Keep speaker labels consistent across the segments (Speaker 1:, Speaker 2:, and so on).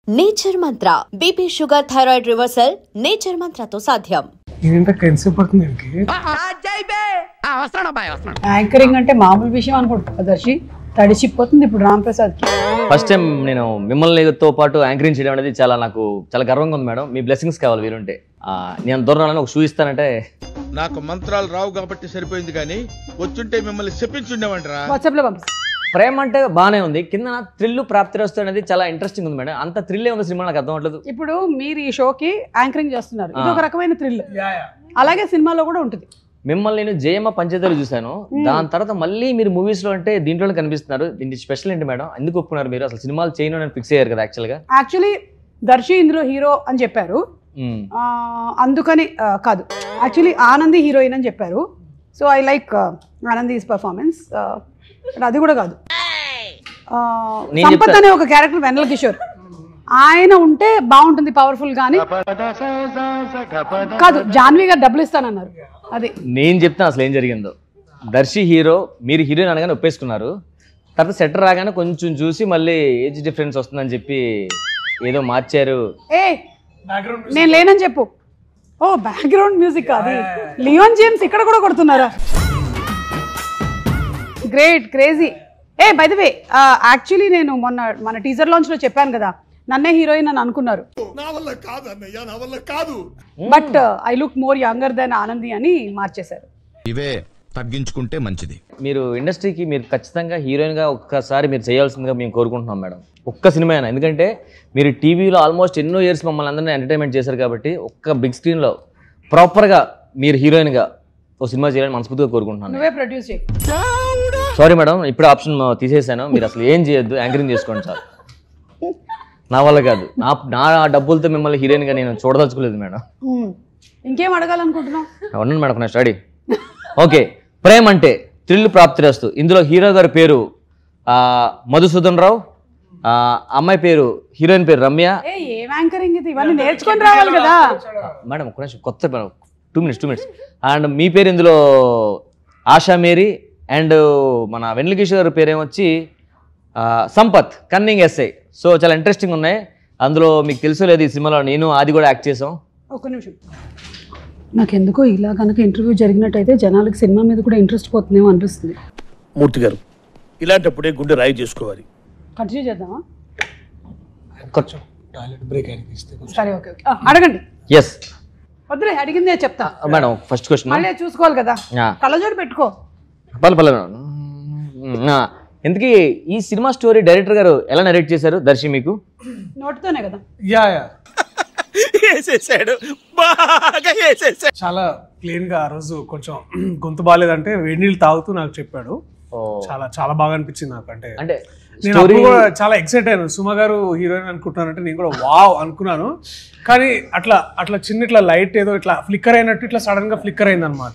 Speaker 1: Nature Mantra BP sugar thyroid reversal Nature మంత్రతో సాధ్యం.
Speaker 2: Anchoring అంటే మామూలు విషయం అనుకుంటా దర్శి తడిచిపోతుంది ఇప్పుడు రామ్ ప్రసాద్ కి.
Speaker 3: ఫస్ట్ టైం నేను మిమ్మల్నితో పాటు యాంకరింగ్ చేయడం అనేది నాకు చాలా గర్వంగా ఉంది మేడం. మీ బ్లెస్సింగ్స్ కావాలి వీరుంటే. నేను దూరం ఒక షూ ఇస్తానంటే
Speaker 4: నాకు మంత్రాలు రావు కాబట్టి సరిపోయింది, కానీ వచ్చుంటే మిమ్మల్ని చెప్పించుండేవంటరా.
Speaker 2: వాట్సాప్ లో పంపిస్తా.
Speaker 3: ప్రేమ అంటే బాగానే ఉంది, కింద థ్రిల్ ప్రాప్తిరస్తు అనేది చాలా ఇంట్రెస్టింగ్ ఉంది మేడం. అంత థ్రిల్ ఉంది సినిమా, నాకు అర్థం అవ్వట్లేదు.
Speaker 2: ఇప్పుడు మీరు ఈ షోకి యాంకరింగ్ చేస్తున్నారు, ఇది ఒక రకమైన థ్రిల్. అలాగే సినిమాలో కూడా ఉంటుంది.
Speaker 3: మిమ్మల్ని నేను జయమ్మ పంచదారు చూశాను, దాని తర్వాత మళ్ళీ మీరు మూవీస్ లో అంటే దీంట్లో కనిపిస్తున్నారు. దీనికి స్పెషల్ ఏంటి మేడం? ఎందుకు ఒప్పుకున్నారు మీరు? అసలు సినిమాలు చేయను అని ఫిక్స్ అయ్యారు కదా యాక్చువల్లీ
Speaker 2: దర్శి ఇందులో హీరో అని చెప్పారు, అందుకని కాదు. యాక్చువల్లీ ఆనంది హీరోయిన్ అని చెప్పారు. So I like Anandi's performance. అది కూడా కాదు, సంపత్ అనే ఒక క్యారెక్టర్ వెన్నెల కిషోర్, ఆయన ఉంటే బాగుంటుంది పవర్ఫుల్ గానీ కాదు. జాన్వి గారు డబ్బులు ఇస్తానన్నారు. అది
Speaker 3: నేను చెప్తాను అసలు ఏం జరిగిందో. దర్శి హీరో, మీరు హీరోయిన్ అనగానే ఒప్పేసుకున్నారు. తర్వాత సెటర్ రాగానే కొంచెం చూసి మళ్ళీ ఏజ్ డిఫరెన్స్ వస్తుందని చెప్పి ఏదో మార్చారు.
Speaker 2: నేను లేనని చెప్పు. ఓ బ్యాక్గ్రౌండ్ మ్యూజిక్ అది. లియోన్ జేమ్స్ ఇక్కడ కూడా కొడుతున్నారా? Great, crazy. By the way, actually నేను మన టీజర్ లాంచ్ లో చెప్పాను కదా, నన్నే హీరోయిన్ అని అనుకున్నారు. But I look more younger than Anandi అని మార్చేశారు.
Speaker 4: ఇవే తగ్గించుకుంటే మంచిది.
Speaker 3: మీరు ఇండస్ట్రీకి మీరు ఖచ్చితంగా హీరోయిన్ గా ఒక్కసారి మీరు చేయాల్సిందిగా మేము కోరుకుంటున్నాం మేడం. ఒక్క సినిమా అయినా, ఎందుకంటే మీరు టీవీలో ఆల్మోస్ట్ ఎన్నో ఇయర్స్ మమ్మల్ని అందరినీ ఎంటర్టైన్మెంట్ చేశారు కాబట్టి ఒక్క బిగ్ స్క్రీన్లో ప్రాపర్గా మీరు హీరోయిన్గా ఒక సినిమా చేయాలని మనస్ఫూర్తిగా కోరుకుంటున్నాను.
Speaker 2: నువ్వే ప్రొడ్యూస్ చేయి.
Speaker 3: సారీ మేడం, ఇప్పుడు ఆప్షన్ తీసేసాను. మీరు అసలు ఏం చేయొద్దు, యాంకరింగ్ చేసుకోండి సార్. నా వల్ల కాదు, నా డబ్బులతో మిమ్మల్ని హీరోయిన్గా నేను చూడదలుచుకోలేదు మేడం.
Speaker 2: ఇంకేం అడగాలనుకుంటున్నావు?
Speaker 3: ఉండండి మేడం నెక్స్ట్ రెడీ. ఓకే, ప్రేమ అంటే థ్రిల్ ప్రాప్తిరస్తు. ఇందులో హీరో గారి పేరు మధుసూదన్ రావు, అమ్మాయి పేరు, హీరోయిన్ పేరు రమ్య.
Speaker 2: ఏం యాంకరింగ్ ఇది? ఇవన్నీ నేర్చుకొని రావాలి కదా
Speaker 3: మేడం. ఒక నిమిషం, కొత్త 2 minutes. అండ్ మీ పేరు ఇందులో ఆశా మేరీ, అండ్ మన వెన్నెల కిషోర్ పేరు ఏమొచ్చి సంపత్, కన్నింగ్ ఎస్ఐ. సో చాలా ఇంట్రెస్టింగ్ ఉన్నాయి. అందులో మీకు తెలుసో లేదు, ఈ సినిమాలో నేను అది కూడా యాక్ట్ చేసాం.
Speaker 2: ఒక నిమిషం, నాకెందుకో ఇలా కనుక ఇంటర్వ్యూ జరిగినట్టయితే జనాలకు సినిమా మీద కూడా ఇంట్రెస్ట్ పోతుందేమో అనిపిస్తుంది.
Speaker 5: మూర్తి గారు, ఇలాంటప్పుడే గుండె రాయి చేసుకోవాలి.
Speaker 2: కంటిన్యూ చేద్దామా?
Speaker 3: కొంచెం
Speaker 2: సరే, ఓకే ఓకే, అడగండి.
Speaker 3: ఎస్
Speaker 2: వద్దులే, అడిగిందే చెప్తా
Speaker 3: మేడం. ఫస్ట్ క్వశ్చన్
Speaker 2: మళ్ళీ చూసుకోవాలి కదా, కళ్ళజోడు పెట్టుకో.
Speaker 3: పర్లే మేడం. ఎందుకు ఈ సినిమా స్టోరీ డైరెక్టర్ గారు ఎలా నరేట్ చేశారు దర్శి మీకు?
Speaker 2: నోటితోనే కదా.
Speaker 6: చాలా ప్లేన్ గా ఆ రోజు కొంచెం గొంతు బాగాలేదంటే వేడి నీళ్ళు తాగుతూ నాకు చెప్పాడు. చాలా చాలా బాగా అనిపించింది నాకు. అంటే నేను అప్పుడు కూడా చాలా ఎక్సైట్ అయ్యాను. సుమ గారు హీరోయిన్ అనుకుంటున్నానంటే నేను కూడా వావ్ అనుకున్నాను. కానీ అట్లా చిన్న ఇట్లా లైట్ ఏదో ఇట్లా ఫ్లిక్కర్ అయినట్టు ఇట్లా సడన్ గా ఫ్లిక్కర్ అయింది అనమాట.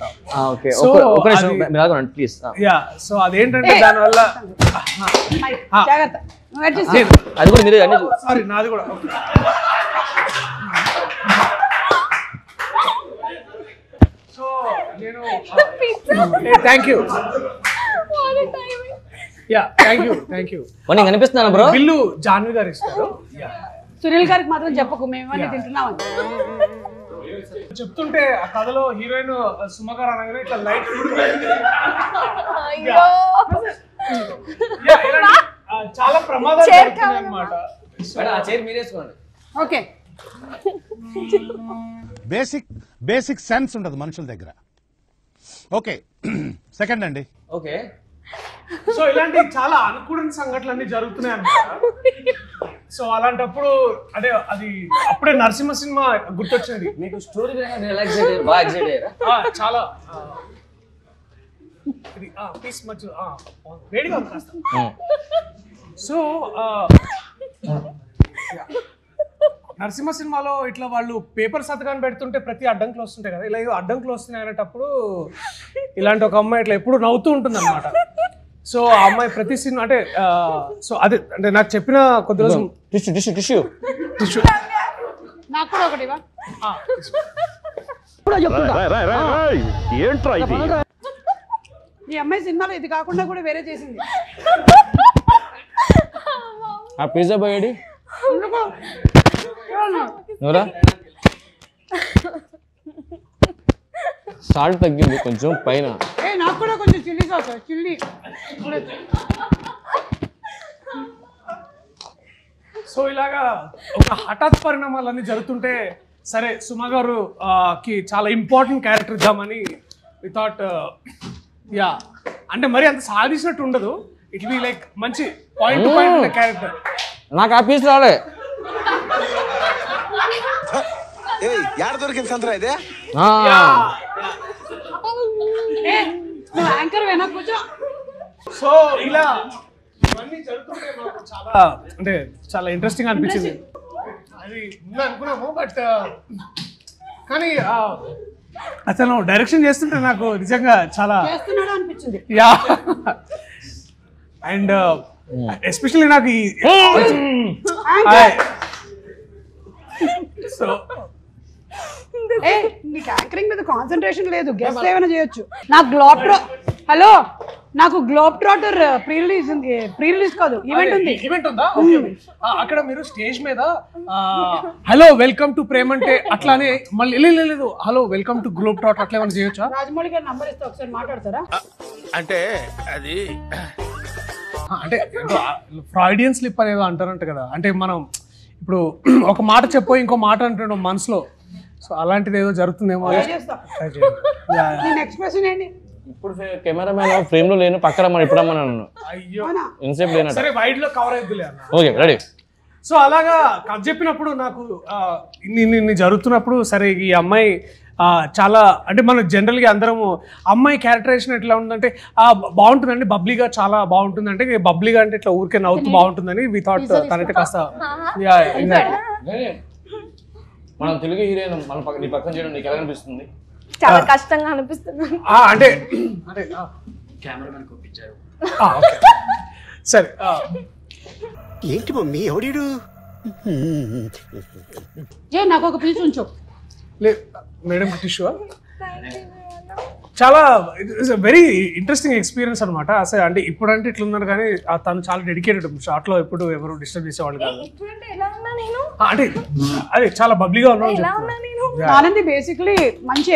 Speaker 6: సో అదేంటంటే దానివల్ల సారీ నాది కూడా. సో నేను థ్యాంక్ యూ. Thank you.
Speaker 3: కనిపిస్తున్నాను బ్రో.
Speaker 6: బిల్లు జాన్వి గారు ఇస్తారు.
Speaker 2: సునీల్ గారికి మాత్రం చెప్పకు, మేమన్నీ తింటున్నామని
Speaker 6: చెప్తుంటే ఆ కథలో హీరోయిన్ సుమ గారు అనగానే ఇట్లా లైట్ చాలా ప్రమాదాలు అన్నమాట.
Speaker 2: ఓకే,
Speaker 5: బేసిక్ సెన్స్ ఉండదు మనుషుల దగ్గర. ఓకే, సెకండ్ అండి.
Speaker 3: ఓకే,
Speaker 6: సో ఇలాంటి చాలా అనుకూడని సంఘటనలు అన్ని జరుగుతున్నాయి అన్నమాట. సో అలాంటప్పుడు అంటే అది అప్పుడే నరసింహ సినిమా గుర్తొచ్చింది.
Speaker 3: మీకు స్టోరీ
Speaker 6: చాలా పీస్ మధ్య వేడిగా ఉంది కాస్త. సో నరసింహ సినిమాలో ఇట్లా వాళ్ళు పేపర్ సంతకాన్ని పెడుతుంటే ప్రతి అడ్డంకులు వస్తుంటాయి కదా, ఇలా అడ్డంకులు వస్తున్నాయి అనేటప్పుడు ఇలాంటి ఒక అమ్మాయి ఇట్లా ఎప్పుడు నవ్వుతూ ఉంటుంది అనమాట. సో ఆ అమ్మాయి ప్రతి సినిమా అంటే సో అదే అంటే నాకు చెప్పిన కొద్ది రోజు టిష్యూ
Speaker 2: నాకు కూడా ఒకటి ఈ అమ్మాయి సినిమాలో ఇది కాకుండా కూడా వేరే చేసింది.
Speaker 3: ఆ పిజ్జా బాయ్ నువ్వురా సాల్ట్ తగ్గింది కొంచెం పైన.
Speaker 2: నాకు కూడా కొంచెం చిల్లీ సాస్ చిల్లీ.
Speaker 6: సో ఇలాగా ఒక హఠాత్ పరిణామాలన్నీ జరుగుతుంటే సరే సుమ గారు కి చాలా ఇంపార్టెంట్ క్యారెక్టర్ ఇద్దామని వి థాట్ యా అంటే మరి అంత సాధించినట్టు ఉండదు, ఇట్ బి లైక్ మంచి పాయింట్ టు పాయింట్ ఉండే క్యారెక్టర్.
Speaker 3: నాకు ఆ పీస్ రాలే.
Speaker 2: యాంకర్ వెనక కూర్చో.
Speaker 6: సో ఇలా ఇవన్నీ జరుగుతుంటే మాకు చాలా అంటే చాలా ఇంట్రెస్టింగ్ అనిపించింది. అది ముందు అనుకున్నాము బట్ కానీ అతను డైరెక్షన్ చేస్తుంటే నాకు నిజంగా చాలా
Speaker 2: అనిపించింది.
Speaker 6: యా అండ్ ఎస్పెషల్లీ నాకు ఈ సో
Speaker 2: నీకు యాంకరింగ్ మీద కాన్సన్ట్రేషన్ లేదు, గెస్ట్ ఏమైనా చేయొచ్చు. నాకు గ్లోబ్ ట్రాటర్ ప్రీ రిలీజ్ కాదు ఈవెంట్ ఉంది.
Speaker 6: ఈవెంట్ ఉందా? అక్కడ మీరు స్టేజ్ మీద హలో వెల్కమ్ టు ప్రేమంటే అట్లానే మళ్ళీ లేదు hello welcome to globe trotter అట్లా ఏమైనా చేయొచ్చా?
Speaker 2: రాజమౌళి గారి నంబర్ ఇస్తే ఒకసారి మాట్లాడతారా?
Speaker 5: అంటే అది
Speaker 6: అంటే ఫ్రాయిడియన్ స్లిప్ అనేది అంటారంట కదా, అంటే మనం ఇప్పుడు ఒక మాట చెప్పో ఇంకో మాట అంటున్నాం మనసులో, సో అలాంటిది ఏదో జరుగుతుందేమో.
Speaker 2: నెక్స్ట్ క్వశ్చన్ ఏంటి?
Speaker 3: ఇప్పుడు కెమెరామెన్ ఫ్రేమ్ లో లేను, పక్కన మనం ఇప్పుడు రమ్మన్నాను.
Speaker 6: అయ్యో
Speaker 3: ఇన్సేపు లేనట.
Speaker 6: సరే వైడ్ లో కవర్ అయిద్దిలే అన్న.
Speaker 3: Okay ready.
Speaker 6: సో అలాగా కథ చెప్పినప్పుడు నాకు ఇన్ని జరుగుతున్నప్పుడు సరే ఈ అమ్మాయి చాలా అంటే మనం జనరల్గా అందరము అమ్మాయి క్యారెక్టరైజేషన్ ఎట్లా ఉందంటే బాగుంటుందండి, బబ్లీగా చాలా బాగుంటుంది, అంటే బబ్లీగా అంటే ఇట్లా ఊరికే నవ్వుతూ బాగుంటుందని వి థాట్ తనైతే కాస్త
Speaker 3: మనం తెలుగు హీరోయిన్ మన నీ పక్కన చేయడం నీకు ఎలా అనిపిస్తుంది?
Speaker 7: చాలా కష్టంగా అనిపిస్తుంది.
Speaker 6: అంటే కెమెరామెన్ పంపించారు. సరే
Speaker 8: ఏంటి మమ్మీ ఎవడీడు?
Speaker 2: నాకు ఒక పీస్ ఉంచు.
Speaker 6: లేదు మేడం టిష్యూ. చాలా వెరీ ఇంట్రెస్టింగ్ ఎక్స్పీరియన్స్ అనమాట. అసలు అంటే ఇప్పుడు అంటే ఇట్లున్నారు కానీ తను చాలా డెడికేటెడ్, షార్ట్ లో ఎప్పుడు ఎవరు డిస్టర్బ్ చేసేవాళ్ళు కాదు. అంటే అదే చాలా బబ్లీగా ఉన్నాను.
Speaker 2: ఆనంది బేసిక్లీ మంచి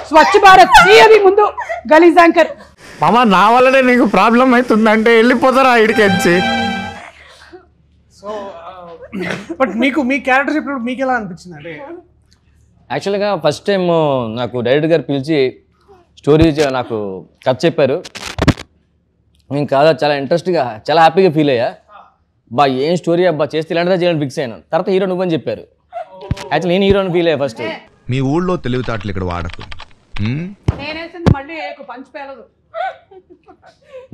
Speaker 2: స్వచ్ఛ భారత్ అది ముందు గలీజ్ యాంకర్.
Speaker 9: మామ నా వల్లనే నీకు ప్రాబ్లం అవుతుందంటే వెళ్ళిపోతారా ఇడికెచ్చి.
Speaker 6: సో బట్ మీకు మీ క్యారెక్టర్ చెప్పినప్పుడు మీకు ఎలా అనిపించింది? అంటే
Speaker 3: యాక్చువల్గా ఫస్ట్ టైం నాకు డైరెక్టర్ గారు పిలిచి స్టోరీ నాకు కథ చెప్పారు. నేను కాదా చాలా ఇంట్రెస్ట్గా చాలా హ్యాపీగా ఫీల్ అయ్యా. ఏం స్టోరీ అబ్బా చేస్తే ఇలాంటిదా చేయాలని ఫిక్స్ అయ్యాను. తర్వాత హీరో నువ్వని చెప్పారు. యాక్చువల్లీ నేను హీరోని ఫీల్ అయ్యా ఫస్ట్.
Speaker 10: మీ ఊళ్ళో తెలివితేటలు ఇక్కడ వాడకు.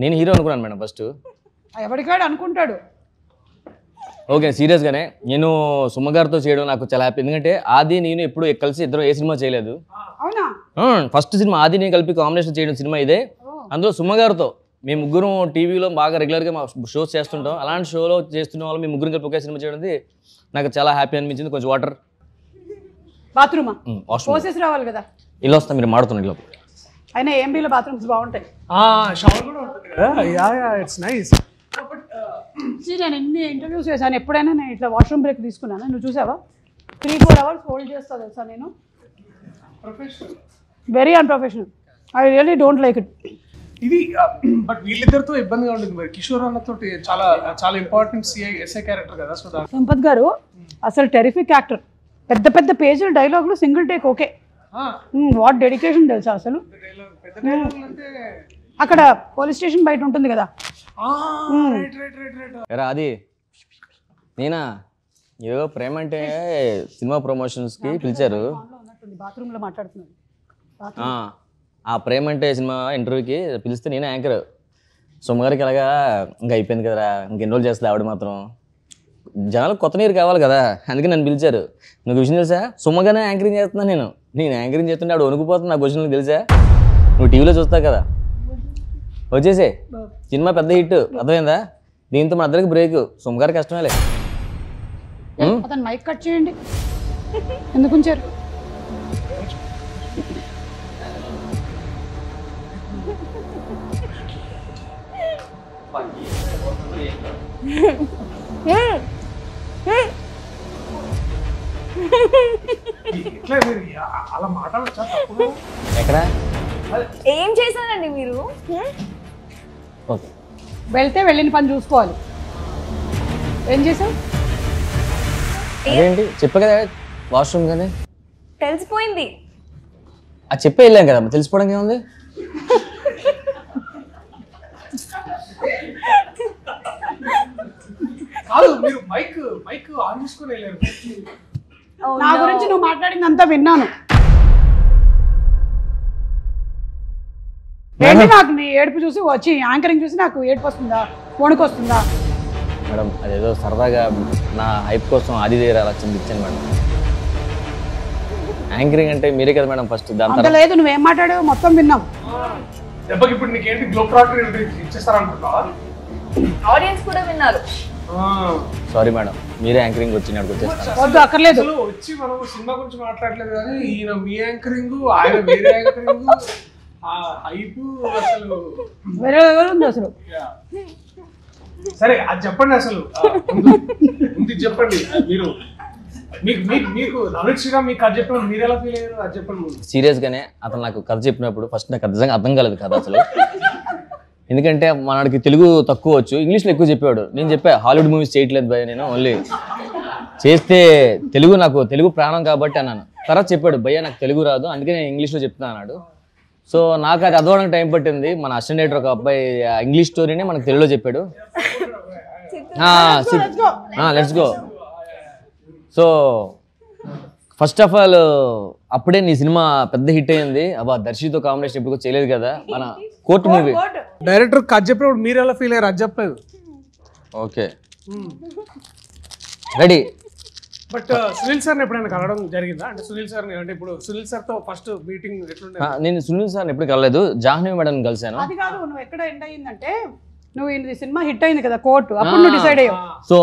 Speaker 3: నేను హీరో అనుకున్నాను మేడం ఫస్ట్.
Speaker 2: ఎవరికాడు అనుకుంటాడు.
Speaker 3: ఓకే సీరియస్గానే నేను సుమ్మగారితో చేయడం నాకు చాలా హ్యాపీ. ఎందుకంటే ఆది నేను ఎప్పుడు కలిసి ఇద్దరు ఏ సినిమా చేయలేదు. ఫస్ట్ సినిమా ఆది నేను కలిపి కాంబినేషన్ చేయడం సినిమా ఇదే. అందులో సుమ్మగారితో మేము ముగ్గురం టీవీలో బాగా రెగ్యులర్గా మా షోస్ చేస్తుంటాం. అలాంటి షోలో చేస్తున్న వాళ్ళు మేము ముగ్గురు కలిపి ఒకే సినిమా చేయడం నాకు చాలా హ్యాపీ అనిపించింది. కొంచెం వాటర్
Speaker 2: బాత్రూమా పోసేసి రావాలి కదా.
Speaker 3: ఇలా వస్తా మీరు మాడుతున్నారు ఇలా.
Speaker 2: అయినా ఏంబీలో బాత్రూమ్స్ బాగుంటాయి.
Speaker 6: షవర్ కూడా ఉంటుంది కదా. Yeah it's nice.
Speaker 2: నేను ఎన్ని ఇంటర్వ్యూస్ చేశాను, ఎప్పుడైనా నేను ఇట్లా వాష్రూమ్ బ్రేక్ తీసుకున్నాను. నువ్వు చూసావా? 3-4 hours హోల్డ్ చేస్తా తెలుసా నేను. Very unprofessional. I really don't like it.
Speaker 6: ఇది బట్ వీళ్ళిద్దరితో ఇబ్బందిగా ఉంటుంది మరి. కిషోర్ అన్నతో చాలా చాలా ఇంపార్టెంట్ ఎస్ఐ క్యారెక్టర్ కదా. సో
Speaker 2: సంపత్ గారు అసలు టెరిఫిక్ యాక్టర్. పెద్ద పెద్ద పేజీల డైలాగులు single take okay. What dedication తెలుసా అసలు. అక్కడ పోలీస్ స్టేషన్ బయట ఉంటుంది కదా.
Speaker 3: అది నేనా ఏదో ప్రేమ అంటే సినిమా ప్రమోషన్స్కి పిలిచారు.
Speaker 2: బాత్రూంలో మాట్లాడుతున్నాను.
Speaker 3: ఆ ప్రేమ అంటే సినిమా ఇంటర్వ్యూకి పిలిస్తే నేనే యాంకర్. సుమ్మగారికి అలాగా ఇంకా అయిపోయింది కదరా, ఇంకెన్ని రోజులు చేస్తుంది ఆవిడ మాత్రం. జనాలు కొత్త నీరు కావాలి కదా, అందుకే నన్ను పిలిచారు. నువ్వు విషయం తెలుసా, సుమ్మగానే యాంకరింగ్ చేస్తున్నా. నేను యాంకరింగ్ చేస్తుంటే ఆవిడ వణుకుపోతుంది. నాకు క్వశ్చన్ తెలుసా, నువ్వు టీవీలో చూస్తావు కదా. వచ్చేసే సినిమా పెద్ద హిట్, అర్థమైందా? దీంతో మన అందరికి బ్రేక్. సుమ్మగారి కష్టమేలే.
Speaker 2: అతను మైక్ కట్ చేయండి. ఎందుకు ఉంచారు?
Speaker 6: ఇట్లా మీరు అలా మాట్లాడచ్చా తప్పుగా?
Speaker 3: ఎక్కడ
Speaker 7: ఏం చేశారండి మీరు?
Speaker 3: ఓకే
Speaker 2: వెళ్తే వెళ్ళిన పని చూసుకోవాలి. ఏం చేసావు?
Speaker 3: అదేంటి చెప్పా కదా వాష్రూమ్ కానీ
Speaker 7: తెలిసిపోయింది.
Speaker 3: అది చెప్పే వెళ్ళాం కదా తెలిసిపోవడం ఏముంది.
Speaker 6: కాదు మీరు మైక్ ఆన్ చేసుకొని వెళ్ళారు.
Speaker 2: నా గురించి నువ్వు మాట్లాడింది అంతా విన్నాను. ఏంటి నాకు నీ ఏడుపు చూసి వచ్చి యాంకరింగ్ చూసి నాకు ఏడుపు వస్తుందా, వణుకు వస్తుందా?
Speaker 3: మేడం అదేదో సరదాగా నా హైప్ కోసం అది అలా చిందించాను మేడం. యాంకరింగ్ అంటే మీరే కదా మేడం ఫస్ట్. దాని
Speaker 2: అంత లేదు, నువ్వేం మాట్లాడావు మొత్తం విన్నాం.
Speaker 6: దెబ్బకి ఇప్పుడు నీకేంటి గ్లోబ్ ఇచ్చేస్తారనుకుంటున్నావా?
Speaker 7: ఆడియన్స్ కూడా విన్నారు.
Speaker 3: సారీ మేడం మీరే యాంకరింగ్ వచ్చి నాకు వచ్చేస్తాను.
Speaker 2: వద్దు అక్కర్లేదు.
Speaker 6: వచ్చి మనం సినిమా గురించి మాట్లాడలేదు కానీ ఈయన మీ యాంకరింగ్ ఆయన వేరే యాంకరింగ్ హైప్ అసలు
Speaker 2: వేరే ఉంది అసలు.
Speaker 6: సరే అది చెప్పండి అసలు ముందు చెప్పండి. మీరు మీకు నవీన్ శ్రీరామ్ మీకు కథ చెప్పినప్పుడు మీరు ఎలా ఫీల్ అయ్యారు అది చెప్పండి.
Speaker 3: సీరియస్ గానే అతను నాకు కథ చెప్పినప్పుడు ఫస్ట్ నాకు నిజంగా అర్థం కాలేదు కథ అసలు. ఎందుకంటే మనకి తెలుగు తక్కువ వచ్చు, ఇంగ్లీష్లో ఎక్కువ చెప్పాడు. నేను చెప్పా హాలీవుడ్ మూవీస్ చేయట్లేదు భయ, నేను ఓన్లీ చేస్తే తెలుగు ప్రాణం కాబట్టి అన్నాను. తర్వాత చెప్పాడు భయ్య నాకు తెలుగు రాదు అందుకే నేను ఇంగ్లీష్లో చెప్తున్నా అన్నాడు. సో నాకు అది అర్థవడానికి టైం పట్టింది. మన అసిస్టెంట్ ఒక అబ్బాయి ఇంగ్లీష్ స్టోరీని మనకు తెలుగులో చెప్పాడు. Let's go. So first of all అప్పుడే నీ సినిమా పెద్ద హిట్ అయింది. అబ్బా దర్శితో కాంబినేషన్ ఇప్పుడు చేయలేదు కదా, మన కోర్టు మూవీ.
Speaker 6: డైరెక్టర్ కథ చెప్పినప్పుడు మీరు ఎలా ఫీల్ అయ్యారు అది చెప్పలేదు.
Speaker 3: Okay ready.
Speaker 6: బట్ సునీల్ సార్ని ఎప్పుడైనా కలవడం జరిగిందా? అంటే సునీల్ సార్ని అంటే ఇప్పుడు సునీల్ సార్తో ఫస్ట్ మీటింగ్ ఎట్లుండే?
Speaker 3: నేను సునీల్ సార్ని ఎప్పుడు కలలేదు, జాహ్నవి మేడం కలిసాను.
Speaker 2: అది కాదు, నువ్వు ఎక్కడ ఎండ్ అయ్యిందంటే నువ్వు ఈ సినిమా హిట్ అయింది కదా కోర్టు, అప్పుడు నువ్వు డిసైడ్ అయ్యావు.
Speaker 3: సో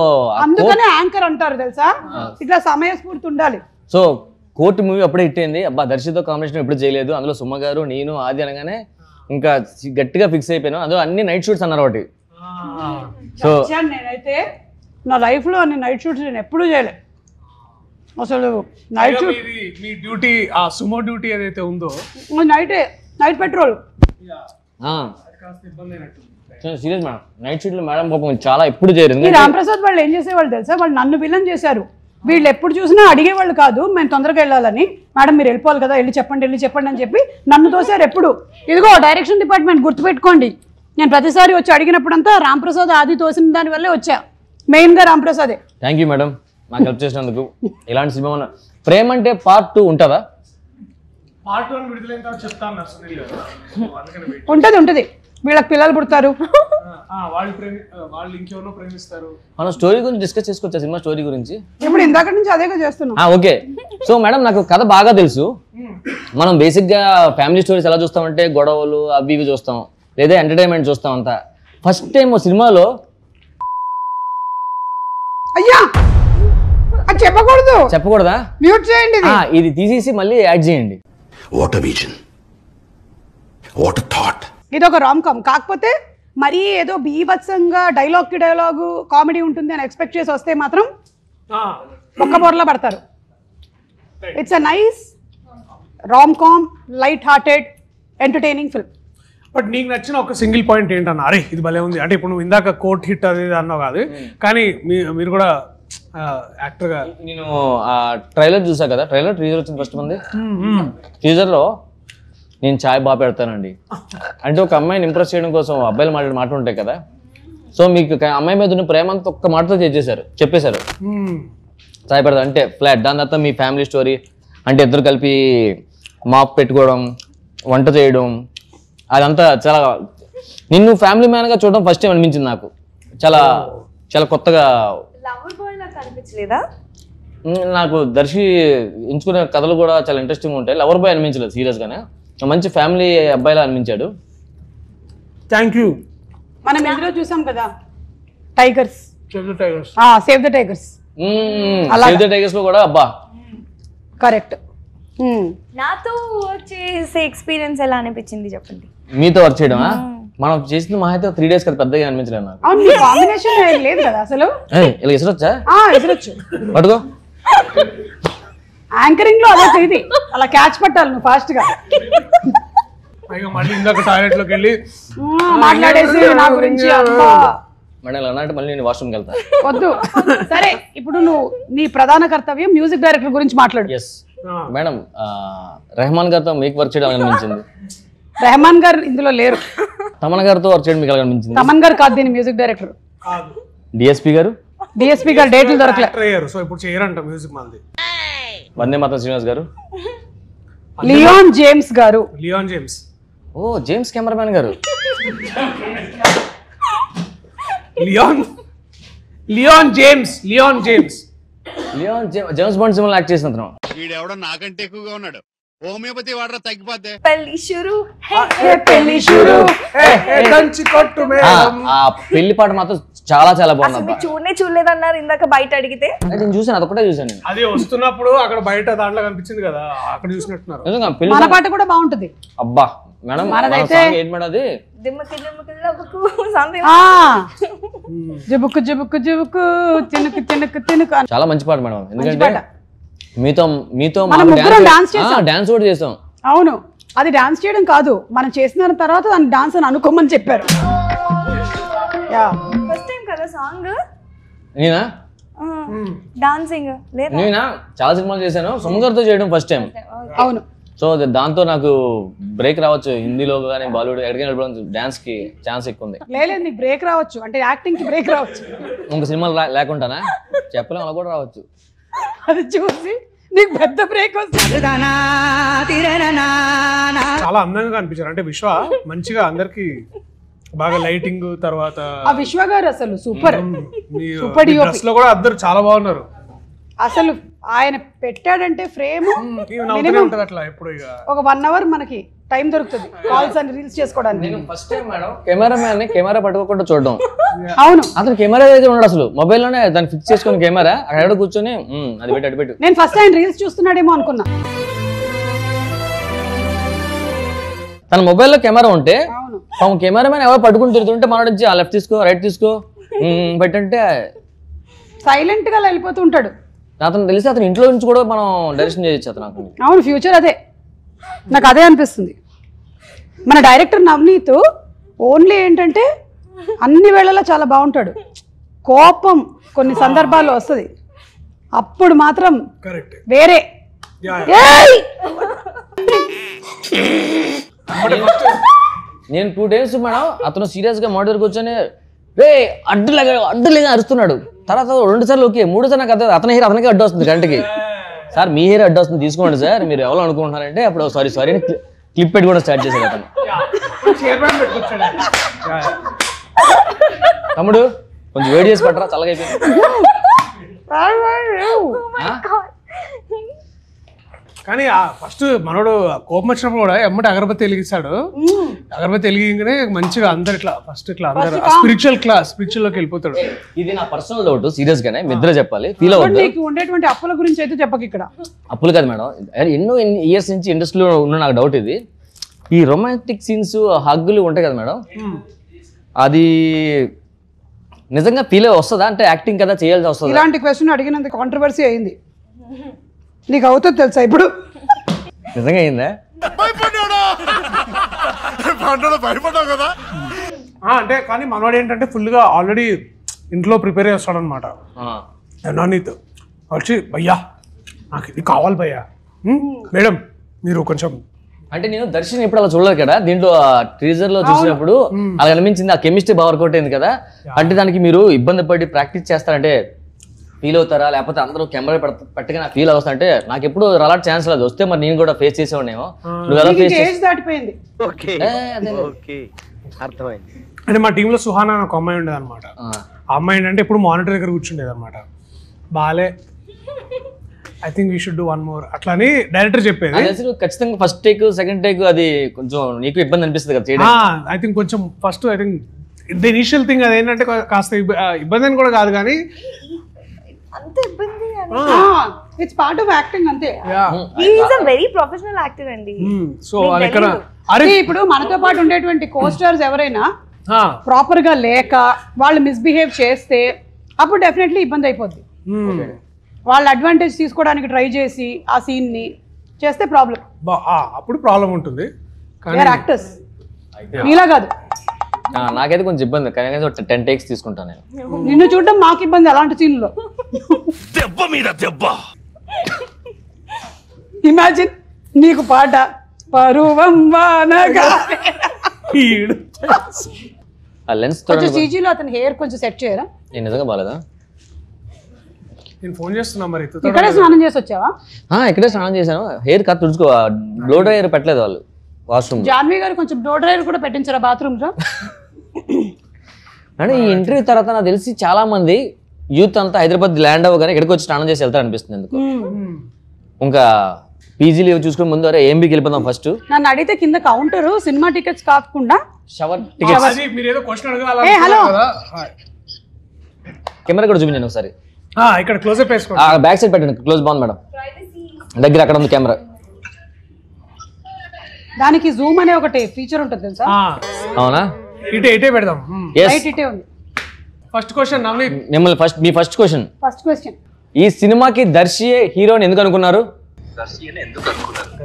Speaker 2: అందుకనే యాంకర్ అంటారు తెలుసా, ఇట్లా సమయస్ఫూర్తి ఉండాలి.
Speaker 3: సో కోర్టు మూవీ అప్పుడే హిట్ అయింది. అబ్బా దర్శితో కాంబినేషన్ ఎప్పుడు చేయలేదు, అందులో సుమ గారు నేను ఆది అనగానే ఇంకా గట్టిగా ఫిక్స్ అయిపోయాను. అందులో అన్ని నైట్ షూట్స్ అన్నారు ఒకటి. సో
Speaker 2: నేనైతే నా లైఫ్ లో అన్ని నైట్ షూట్స్ నేను ఎప్పుడూ చేయలేదు అసలు. నైట్ షూట్
Speaker 6: మీ డ్యూటీ ఆ సుమో డ్యూటీ ఏదైతే ఉందో night petrol
Speaker 3: serious madam night shoot లో మేడం పాపం చాలా ఎప్పుడు చేయరు.
Speaker 2: రాంప్రసాద్ వాళ్ళు ఏం చేసేవాళ్ళు తెలుసా, వాళ్ళు నన్ను విలన్ చేశారు. వీళ్ళు ఎప్పుడు చూసినా అడిగేవాళ్ళు కాదు, మేము తొందరగా వెళ్ళాలని. మేడం మీరు వెళ్ళిపోవాలి కదా, వెళ్ళి చెప్పండి అని చెప్పి నన్ను తోసారు ఎప్పుడు. ఇదిగో డైరెక్షన్ డిపార్ట్మెంట్ గుర్తుపెట్టుకోండి, నేను ప్రతిసారి వచ్చి అడిగినప్పుడంతా రాంప్రసాద్ ఆది తోసిన దాని వల్లే వచ్చా, మెయిన్గా రాంప్రసాదే.
Speaker 3: థ్యాంక్ యూ మేడం నాకు హెల్ప్ చేసినందుకు. ఇలాంటి సినిమా ప్రేమ అంటే పార్ట్ 2 ఉంటుందా?
Speaker 6: పార్ట్ 1 విడుదలైన తర్వాత చెప్తాను సునీల్
Speaker 2: గారు. ఉంటుంది వీళ్ళకి పిల్లలు పుడతారు,
Speaker 6: వాళ్ళు ఇంకెవరో ప్రేమిస్తారు.
Speaker 3: మనం స్టోరీ గురించి డిస్కస్ చేసుకోవచ్చా, సినిమా స్టోరీ గురించి?
Speaker 2: ఇప్పుడు ఇందాక నుంచి అదేగా చేస్తున్నాం.
Speaker 3: ఓకే. సో మేడం నాకు కథ బాగా తెలుసు. మనం బేసిక్ గా ఫ్యామిలీ స్టోరీస్ ఎలా చూస్తామంటే గొడవలు అవి ఇవి చూస్తాం, లేదా ఎంటర్టైన్మెంట్ చూస్తాం అంతా. ఫస్ట్ టైం సినిమాలో
Speaker 2: అయ్యా అది చెప్పకూడదా? మ్యూట్ చేయండి,
Speaker 3: ఇది తీసేసి మళ్ళీ యాడ్ చేయండి.
Speaker 8: What a vision, what a thought.
Speaker 2: ఇది ఒక రామ్ కామ్, కాకపోతే మరీ ఏదో బీభత్సంగా డైలాగ్ కి డైలాగు కామెడీ ఉంటుంది అని ఎక్స్పెక్ట్ చేసి వస్తే మాత్రం ఒక్క బోర్లా పడతారు. It's a nice rom com, light hearted, entertaining film.
Speaker 6: But నీకు నచ్చిన ఒక సింగిల్ పాయింట్ ఏంటన్నా, అరే ఇది భలే ఉంది అంటే ఇప్పుడు నువ్వు ఇందాక కోర్ట్ హిట్ అది అన్నావు కాదు, కానీ మీరు కూడా యాక్టర్ గా.
Speaker 3: నేను ట్రైలర్ చూసా కదా, టీజర్ వచ్చింది ఫస్ట్ మంది. టీజర్ లో నేను చాయ్ బాగా పెడతానండి అంటే ఒక అమ్మాయిని ఇంప్రెస్ చేయడం కోసం అబ్బాయిలు మాట ఉంటాయి కదా. సో మీకు అమ్మాయి మీద ఉన్న ప్రేమ అంతా ఒక్క మాటతో చెప్పేశారు చాయ్ పెడతా అంటే ఫ్లాట్. దాని తర్వాత మీ ఫ్యామిలీ స్టోరీ అంటే ఇద్దరు కలిపి మాప్ పెట్టుకోవడం, వంట చేయడం, అదంతా చాలా నిన్ను ఫ్యామిలీ మ్యాన్ గా చూడడం ఫస్ట్ టైం అనిపించింది నాకు. చాలా చాలా కొత్తగా. నాకు దర్శి ఎంచుకునే కథలు కూడా చాలా ఇంట్రెస్టింగ్ ఉంటాయి. లవర్ బాయ్ అనిపించలేదు సీరియస్ గానే, మంచి ఫ్యామిలీ అబ్బాయిలా అనిపించాడు.
Speaker 6: Thank you.
Speaker 2: మనం ఎందులో చూసాం కదా tigers, save the tigers.
Speaker 3: Save the tigers లో కూడా అబ్బా
Speaker 2: కరెక్ట్.
Speaker 7: నాతో వర్క్ చేసే ఎక్స్పీరియన్స్ ఎలా అనిపించింది చెప్పండి.
Speaker 3: మీతో వర్క్ చేయడమా? మనం చేసిన మా అయితే 3 days కదా, పెద్దగా అనిపించలేదు నాకు.
Speaker 2: అవును, నీ కాంబినేషన్ లేదు కదా అసలు.
Speaker 3: ఇలా ఎసరొచ్చా?
Speaker 2: ఎసరొచ్చు.
Speaker 3: పట్టుకో.
Speaker 2: యాంకరింగ్ లో అదే ఇది, అలా క్యాచ్ పట్టాలి నువ్వు ఫాస్ట్ గా.
Speaker 6: మళ్ళీ ఇందాక టాయిలెట్ లోకి వెళ్ళి
Speaker 2: మాట్లాడేసి నా గురించి
Speaker 3: మేడం ఇలా అన్నట్టు మళ్ళీ నేను వాష్రూమ్కి వెళ్తా.
Speaker 2: వద్దు. సరే, ఇప్పుడు నువ్వు నీ ప్రధాన కర్తవ్యం మ్యూజిక్ డైరెక్టర్ గురించి మాట్లాడు.
Speaker 3: ఎస్ మేడం, రెహమాన్ గారితో మీకు వర్క్ చేయడం అనిపించింది.
Speaker 2: రెహమాన్ గారు ఇందులో లేరు.
Speaker 3: తమన్ గారితో వర్క్ చేయడం మీకు అనిపించింది.
Speaker 2: తమన్ గారు కాదు దీని మ్యూజిక్ డైరెక్టర్.
Speaker 3: డిఎస్పీ గారు
Speaker 2: డేట్లు దొరకలేదు.
Speaker 6: సో ఇప్పుడు చేయరంట మ్యూజిక్ మంది.
Speaker 3: వందే మాత్రం శ్రీనివాస్ గారు.
Speaker 2: లియోన్ జేమ్స్ గారు.
Speaker 6: లియోన్ జేమ్స్.
Speaker 3: ఓ జేమ్స్ కెమెరామ్యాన్ గారు.
Speaker 6: లియోన్ జేమ్స్
Speaker 3: జేమ్స్ బాండ్ సినిమాలో యాక్ట్ చేసిన అతను.
Speaker 8: వీడెవడో నాకంటే ఎక్కువగా ఉన్నాడు. హోమియోపతి వాడరా తగ్గిపోతే.
Speaker 3: ఆ పెళ్లి పాట మాత్రం చాలా చాలా బాగుంది.
Speaker 7: చూడలేదన్నారు ఇందాక బయట అడిగితే.
Speaker 3: నేను చూసాను, అదొకటే చూసాను.
Speaker 6: అది వస్తున్నప్పుడు అక్కడ బయట దాంట్లో కనిపించింది కదా, అక్కడ చూసినట్టున్నారు.
Speaker 2: మన పాట కూడా బాగుంటది.
Speaker 3: అబ్బా మేడం, ఏంటి మేడం అది?
Speaker 2: జుబుకు జుబుకు జుబుకు తినుకు తినుకు తినుకు.
Speaker 3: చాలా మంచి పాట మేడం, ఎందుకంటే మీతో డాన్స్ కూడా చేసాం.
Speaker 2: అవును, అది డాన్స్ చేయడం కాదు, మనం చేసిన తర్వాత దాన్ని డాన్స్ అని అనుకోమని చెప్పారు.
Speaker 3: నేనా
Speaker 7: డాన్సింగ్
Speaker 3: నేనా చాలా సినిమాలు చేశాను. సుమగారితో చేయడం ఫస్ట్ టైం.
Speaker 2: అవును.
Speaker 3: సో దాంతో నాకు బ్రేక్ రావచ్చు, హిందీలో కానీ బాలీవుడ్ ఎక్కడికైనా డాన్స్ కి ఛాన్స్ ఎక్కువ ఉంది.
Speaker 2: లేదు, నీకు బ్రేక్ రావచ్చు, అంటే యాక్టింగ్ కి బ్రేక్ రావచ్చు.
Speaker 3: ఇంక సినిమాలు లేకుండానా చెప్పలేం, అలా కూడా రావచ్చు.
Speaker 2: అది చూసి నీకు పెద్ద బ్రేక్ వస్తుంది.
Speaker 6: చాలా అందంగా కనిపించారు. అంటే విశ్వ మంచిగా అందరికి బాగా లైటింగ్ తర్వాత
Speaker 2: ఆ విశ్వ గారు అసలు సూపర్.
Speaker 6: డ్రెస్ లో కూడా అందరు చాలా బాగున్నారు.
Speaker 2: అసలు ఆయన పెట్టాడంటే ఫ్రేమ్ ఒక 1 hour మనకి టైం దొరుకుతుంది కాల్స్ అండ్ రీల్స్ చేసుకోవడానికి.
Speaker 3: నేను first time madam cameraman camera పట్టుకోకుండా చూడడం.
Speaker 2: అవును,
Speaker 3: అతను కెమెరా దగ్గర ఉన్నాడు, అసలు మొబైల్ లోనే దాన్ని ఫిక్స్ చేసుకుని కెమెరా అక్కడ కూర్చొని అది పెట్టి అటు పెట్టు.
Speaker 2: నేను ఫస్ట్ ఆయన రీల్స్ చూస్తున్నాడేమో అనుకున్నా.
Speaker 3: తన మొబైల్లో కెమెరా ఉంటే కెమెరామెన్ ఎవరు పట్టుకుని తిరుగుతుంటే మన నుంచి ఆ లెఫ్ట్ తీసుకో రైట్ తీసుకో పెట్టంటే
Speaker 2: సైలెంట్ గా వెళ్ళిపోతూ ఉంటాడు.
Speaker 3: అతను తెలిసి అతను ఇంట్లో నుంచి కూడా మనం డైరెక్షన్ చేయొచ్చు అతను.
Speaker 2: అవును, ఫ్యూచర్ అదే, నాకు అదే అనిపిస్తుంది. మన డైరెక్టర్ నవనీత్ ఓన్లీ ఏంటంటే అన్ని వేళలా చాలా బాగుంటాడు. కోపం కొన్ని సందర్భాల్లో వస్తుంది, అప్పుడు మాత్రం వేరే.
Speaker 3: నేను 2 days మేడం అతను సీరియస్ గా మోడర్ కూర్చొని రే అడ్డులేగా అరుస్తున్నాడు. తర్వాత 2 సార్లు ఓకే, 3 సార్లు నాకు అతని హెయిర్ అతనికి అడ్డు వస్తుంది గంటకి. సార్ మీ హెయిర్ అడ్డు వస్తుంది తీసుకోండి సార్, మీరు ఎవరు అనుకుంటున్నారంటే అప్పుడు సారీ అని క్లిప్ పెట్టి కూడా స్టార్ట్ చేశాడు అతను. తమ్ముడు కొంచెం వేడి చేసి పట్టరా, చల్లగా అయిపోయింది.
Speaker 6: కానీ ఫస్ట్ మనోడు కోపం వచ్చినప్పుడు కూడా ఎమ్మటి అగరబత్తి వెలిగిస్తాడు. అగరబత్తి వెలిగిగానే మంచిగా అందరు ఇట్లా ఫస్ట్ ఇట్లా అందరు స్పిరిచువల్ లోకి వెళ్ళిపోతాడు.
Speaker 3: ఇది నా పర్సనల్ డౌట్, సీరియస్ గానే మిద్ర చెప్పాలి. ఫీల్ అవుతుంది
Speaker 2: నీకు ఉండేటువంటి అప్పుల గురించి అయితే చెప్పక. ఇక్కడ
Speaker 3: అప్పులు కాదు మేడం, ఎన్నో ఇయర్స్ నుంచి ఇండస్ట్రీలో ఉన్న నాకు డౌట్ ఇది. ఈ రొమాంటిక్ సీన్స్ హగ్గులు ఉంటాయి కదా మేడం, అది నిజంగా ఫీల్ వస్తుందా? అంటే యాక్టింగ్ కదా చేయాల్సి వస్తుంది.
Speaker 2: ఇలాంటి క్వశ్చన్ అడిగినందుకు కాంట్రవర్సీ అయింది. నీకు అవుతుంది తెలుసా ఇప్పుడు?
Speaker 3: నిజంగా అయిందా?
Speaker 6: అంటే కానీ మనోడు ఏంటంటే ఫుల్ గా ఆల్రెడీ ఇంట్లో ప్రిపేర్ చేస్తాడు అనమాట. నవనీత్ వచ్చి భయ్యా నాకు ఇది కావాలి భయ్యా, మేడం మీరు కొంచెం.
Speaker 3: అంటే నేను దర్శనం ఎప్పుడు అలా చూడలేదు కదా, దీంట్లో టీజర్ లో చూసినప్పుడు అలా అనిపించింది. ఆ కెమిస్ట్రీ బాగా వర్కౌట్ అయింది కదా. అంటే దానికి మీరు ఇబ్బంది పడి ప్రాక్టీస్ చేస్తారంటే ఫీల్ అవుతారా, లేకపోతే అందరూ కెమెరా పెట్టగా నాకు ఫీల్ అవుతా? అంటే నాకు ఎప్పుడు అలాంటి ఛాన్స్ లేదు, వస్తే మరి నేను కూడా ఫేస్ చేసేవాడేమో. నువ్వు ఎలా ఫేస్
Speaker 2: దాటిపోయింది?
Speaker 6: అర్థమైంది. అంటే మా టీంలో సుహానా ఒక అమ్మాయి ఉండేది అనమాట. ఆ అమ్మాయి ఏంటంటే ఇప్పుడు మానిటర్ దగ్గర కూర్చుండేది అనమాట. బాలే I think we should do 1 more అట్లా అని డైరెక్టర్ చెప్పేది.
Speaker 3: ఖచ్చితంగా ఫస్ట్ టేక్ సెకండ్ టేక్ అది కొంచెం నీకు ఇబ్బంది అనిపిస్తుంది కదా?
Speaker 6: ఐ థింక్ కొంచెం first I think the initial thing అది ఏంటంటే కాస్త ఇబ్బంది అని కూడా కాదు కానీ
Speaker 7: అంత ఇబ్బంది
Speaker 2: ఇట్స్ పార్ట్ ఆఫ్ యాక్టింగ్ అంతే.
Speaker 7: He is a very professional actor అండి.
Speaker 6: సో ఇక్కడ
Speaker 2: ఇప్పుడు మనతో పాటు ఉండేటువంటి కోస్టార్స్ ఎవరైనా ప్రాపర్ గా లేక వాళ్ళు మిస్బిహేవ్ చేస్తే అప్పుడు డెఫినెట్లీ ఇబ్బంది అయిపోద్ది. వాళ్ళ అడ్వాంటేజ్ తీసుకోవడానికి ట్రై చేసి ఆ సీన్ ని చేస్తే ప్రాబ్లం,
Speaker 6: అప్పుడు ప్రాబ్లం ఉంటుంది.
Speaker 2: యాక్టర్స్ నీలా కాదు.
Speaker 3: నాకైతే కొంచెం ఇబ్బంది, కానీ 10 takes తీసుకుంటాను నేను.
Speaker 2: నిన్ను చూడడం మాకు ఇబ్బంది అలాంటి సీన్లో.
Speaker 5: దెబ్బ మీద దెబ్బ.
Speaker 2: ఇమాజిన్ నీకు పాట పరువం వానగా
Speaker 3: ఆ లెన్స్
Speaker 2: కొంచెం సీజీలో అతని హెయిర్ కొంచెం సెట్ చేయరా?
Speaker 3: నేను నిజంగా బాలేదా?
Speaker 6: నేను ఫోన్ చేస్తున్నా మరి.
Speaker 2: ఇక్కడే స్నానం చేసి వచ్చావా?
Speaker 3: ఇక్కడే స్నానం చేశాను. హెయిర్ కట్ తుడుచుకో, బ్లో డ్రైయర్ పెట్టలేదు వాళ్ళు వాష్రూమ్.
Speaker 2: జాన్వి గారు కొంచెం బ్లో డ్రైయర్ కూడా పెట్టించారా బాత్రూమ్ లో?
Speaker 3: అంటే ఈ ఇంటర్వ్యూ తర్వాత నాకు తెలిసి చాలా మంది యూత్ అంతా హైదరాబాద్ ల్యాండ్ అవ్వగానే ఇక్కడికి వచ్చి స్నానం చేసి వెళ్తారు అనిపిస్తుంది. ఎందుకు ఇంకా పీజీలు చూసుకుని ముందు అరే ఏంబీకి వెళ్ళిపోదాం ఫస్ట్.
Speaker 2: నన్ను అడిగితే కింద కౌంటర్ సినిమా టికెట్స్ కాకుండా
Speaker 3: షవర్ టికెట్స్. కెమెరా కూడా చూపించండి ఒకసారి.
Speaker 6: ఇక్కడ క్లోజ్ అప్ వేసుకోండి.
Speaker 3: బ్యాక్ సైడ్ పెట్టండి, క్లోజ్ బాగుంది మేడం. దగ్గర అక్కడ ఉంది కెమెరా.
Speaker 2: దానికి జూమ్ అనే ఒకటి ఫీచర్ ఉంటుంది తెలుసా?
Speaker 3: అవునా?
Speaker 6: ఇటే పెడదాం.
Speaker 2: రైట్ ఇటే ఉంది.
Speaker 6: ఫస్ట్ క్వశ్చన్ నవనీత్,
Speaker 3: మిమ్మల్ని మీ ఫస్ట్ క్వశ్చన్. ఈ సినిమాకి దర్శియే హీరోని ఎందుకు అనుకున్నారు?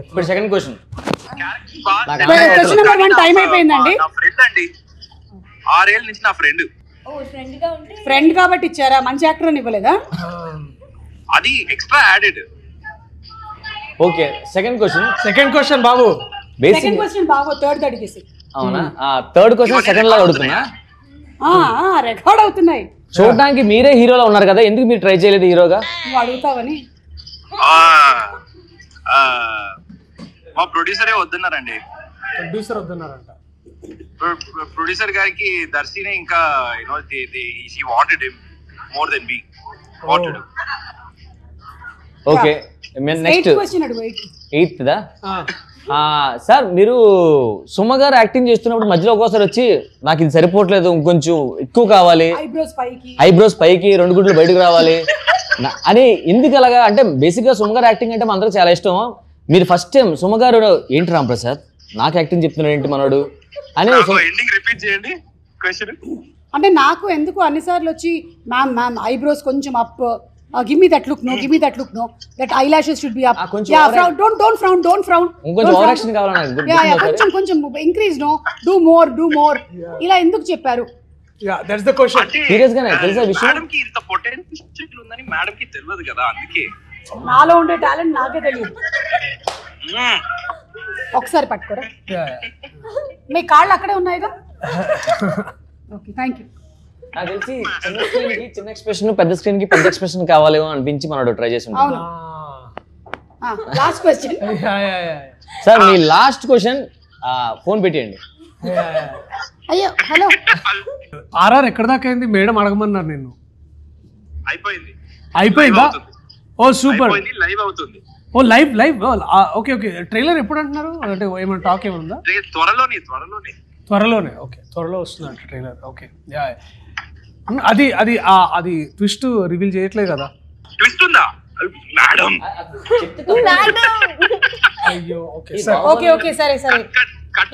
Speaker 3: ఇప్పుడు second question.
Speaker 2: Question number 1 time అయిపోయిందండి.
Speaker 11: నా ఫ్రెండ్ అండి, 6 ఏళ్ల నుంచి నా ఫ్రెండ్.
Speaker 2: ఫ్రెండ్ కాబట్టి ఇచ్చారా? మంచి యాక్టర్ అని ఇవ్వలేదా?
Speaker 11: అది extra added.
Speaker 3: Okay, second
Speaker 6: question బాబు.
Speaker 2: సెకండ్ క్వశ్చన్ బాబు థర్డ్ అడిగేసి.
Speaker 3: అవునా? థర్డ్ క్వశ్చన్ సెకండ్ లాగా అడుగుతున్నా.
Speaker 2: రికార్డ్ అవుతున్నాయి.
Speaker 3: చూడడానికి మీరే హీరోలో ఉన్నారు కదా, ఎందుకు మీరు ట్రై చేయలేదు హీరోగా?
Speaker 2: నువ్వు అడుగుతావని.
Speaker 11: మా ప్రొడ్యూసరే వద్దన్నారండి. ప్రొడ్యూసర్ గారికి దర్శిని ఇంకా she wanted him more than me wanted.
Speaker 3: Okay, next
Speaker 2: question అడుగు.
Speaker 3: 8th దా? సార్ మీరు సుమ గారు యాక్టింగ్ చేస్తున్నప్పుడు మధ్యలో ఒక్కోసారి వచ్చి నాకు ఇది సరిపోవట్లేదు, ఇంకొంచెం ఎక్కువ కావాలి, ఐబ్రోస్ పైకి 2 గుడ్లు బయటకు రావాలి అని ఎందుకు అలాగా? అంటే బేసిక్ గా సుమ గారు యాక్టింగ్ అంటే మనందరూ చాలా ఇష్టం. మీరు ఫస్ట్ టైం సుమ గారు ఏంటి రాంప్రసాద్ నాకు యాక్టింగ్ చెప్తున్నాడు ఏంటి మనోడు అని
Speaker 11: రిపీట్ చేయండి క్వశ్చన్.
Speaker 2: అంటే నాకు ఎందుకు అన్నిసార్లు వచ్చి మ్యామ్ ఐబ్రోస్ కొంచెం up, give me that look no, that eyelashes should be up, don't frown,
Speaker 3: కొంచెం ఓవర్ యాక్షన్ కావాలా నాకు?
Speaker 2: కొంచెం increase do more ఇలా ఎందుకు చెప్పారు?
Speaker 6: that's the question.
Speaker 3: సీరియస్ గానే తెలుసా విషయం?
Speaker 11: మేడం కి ఇంత పొటెన్షియల్ ఉందని మేడం కి తెలియదు కదా, అందుకే.
Speaker 2: నాలో ఉండే టాలెంట్ నాకే తెలియదు. ఒకసారి పట్టుకోరా. మీ కాళ్ళు అక్కడే ఉన్నాయిగా. Okay, thank you.
Speaker 3: నాకు తెలిసి చిన్న స్క్రీన్ కి చిన్న ఎక్స్ప్రెషన్, పెద్ద స్క్రీన్ కి పెద్ద ఎక్స్ప్రెషన్ కావాలేమో అనిపించి మనోడు ట్రై చేసి ఉంటాడు.
Speaker 2: లాస్ట్ క్వశ్చన్
Speaker 3: సార్, మీ లాస్ట్ క్వశ్చన్ ఫోన్ పెట్టేయండి.
Speaker 2: అయ్యో హలో.
Speaker 6: ఆర్ఆర్ ఎక్కడ దాకా అయింది? మేడం అడగమన్నారు నిన్ను.
Speaker 11: అయిపోయిందా?
Speaker 6: ఓ సూపర్.
Speaker 11: లైవ్ అవుతుంది.
Speaker 6: ఓ లైవ్. ఓకే. ట్రైలర్ ఎప్పుడు అంటున్నారు? అంటే ఏమైనా టాక్ ఏమైనా త్వరలోనే? ఓకే, త్వరలో వస్తుందంట ట్రైలర్. ఓకే, అది ట్విస్ట్ రివీల్ చేయట్లేదు కదా?
Speaker 11: ట్విస్ట్ ఉందా మేడం?
Speaker 6: అయ్యో.
Speaker 2: ఓకే సరే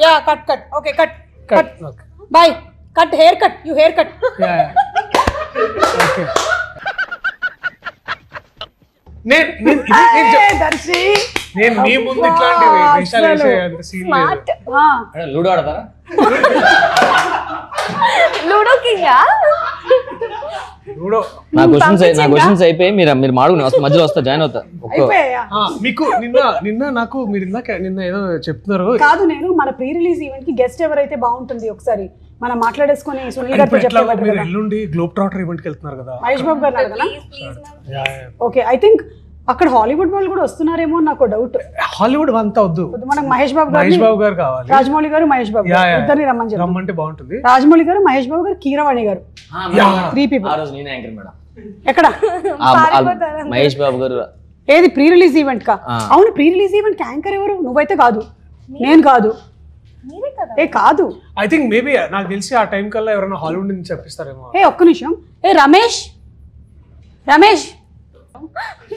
Speaker 2: yeah cut okay cut by cut hair cut you hair cut.
Speaker 6: Okay, నేను మీ ముందు ఇట్లాంటి వేషాలు వేసే అంత సీన్ లేదు.
Speaker 3: లూడో ఆడతారా?
Speaker 7: లూడో కింగా?
Speaker 3: నా క్వశ్చన్స్ అయిపోయి మీరు మాడుకుని మధ్యలో వస్తా, జాయిన్ అవుతా.
Speaker 6: మీకు నిన్న నాకు మీరు నిన్న ఏదో చెప్తున్నారు
Speaker 2: కాదు. నేను మన ప్రీ రిలీజ్ ఈవెంట్ కి గెస్ట్ ఎవరైతే బాగుంటుంది ఒకసారి మనం మాట్లాడేసుకొని సునీల్ గారితో చెప్పారు.
Speaker 6: మీరు ఎల్లుండి గ్లోబ్ ట్రాటర్ ఈవెంట్ కి వెళ్తున్నారు కదా,
Speaker 2: మహేష్ బాబు గారు అడగనా? ఓకే, ఐ థింక్ అక్కడ హాలీవుడ్ వాళ్ళు కూడా వస్తున్నారేమో నాకు డౌట్.
Speaker 6: హాలీవుడ్ అంతా వద్దు,
Speaker 2: మనకు మహేష్ బాబు గారు
Speaker 6: కావాలి.
Speaker 2: రాజమౌళి గారు, మహేష్ బాబు ఇద్దరిని
Speaker 6: రమ్మంటే బాగుంటుంది.
Speaker 2: రాజమౌళి గారు, మహేష్ బాబు గారు, కీరవాణి గారు, 3 people. ఎక్కడ?
Speaker 3: మహేష్ బాబు గారు.
Speaker 2: ఏది ప్రీ రిలీజ్ ఈవెంట్ కా? అవును, ప్రీ రిలీజ్ ఈవెంట్ యాంకర్ ఎవరు? నువ్వైతే కాదు, నేను కాదు. కాదు,
Speaker 6: ఐ థింక్ మేబీ నాకు తెలిసి ఆ టైం కల్లా ఎవరైనా హాలీవుడ్ నుంచి చెప్పిస్తారేమో.
Speaker 2: ఒక్క నిమిషం. రమేష్